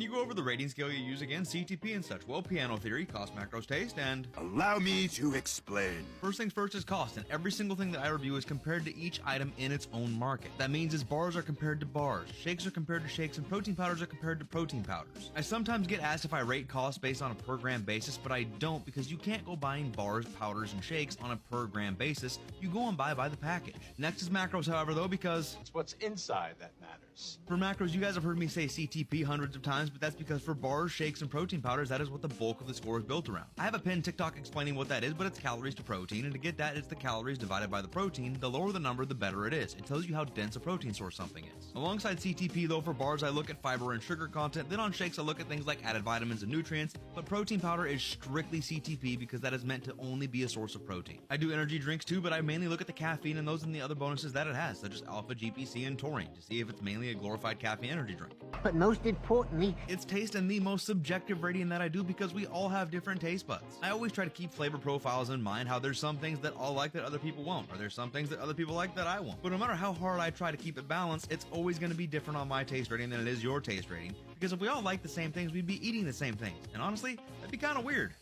can you go over the rating scale you use again, CTP and such? Well, piano theory, cost, macros, taste, and... Allow me to explain. First things first is cost, and every single thing that I review is compared to each item in its own market. That means is bars are compared to bars, shakes are compared to shakes, and protein powders are compared to protein powders. I sometimes get asked if I rate cost based on a per gram basis, but I don't, because you can't go buying bars, powders, and shakes on a per gram basis. You go and buy by the package. Next is macros, however, though, because It's what's inside that matters. for macros, you guys have heard me say CTP hundreds of times, but that's because for bars, shakes, and protein powders, that is what the bulk of the score is built around. I have a pinned TikTok explaining what that is, but it's calories to protein, and to get that, it's the calories divided by the protein. The lower the number, the better it is. It tells you how dense a protein source something is. Alongside CTP, though, for bars, I look at fiber and sugar content. Then on shakes, I look at things like added vitamins and nutrients, but protein powder is strictly CTP because that is meant to only be a source of protein. I do energy drinks too, but I mainly look at the caffeine and those and the other bonuses that it has, such as alpha, GPC, and taurine, to see if it's mainly a glorified caffeine energy drink. But most importantly, It's taste and the most subjective rating that I do because we all have different taste buds. I always try to keep flavor profiles in mind, how there's some things that I'll like that other people won't, or there's some things that other people like that I won't. But no matter how hard I try to keep it balanced, it's always going to be different on my taste rating than it is your taste rating. Because if we all like the same things, we'd be eating the same things. And honestly, that'd be kind of weird.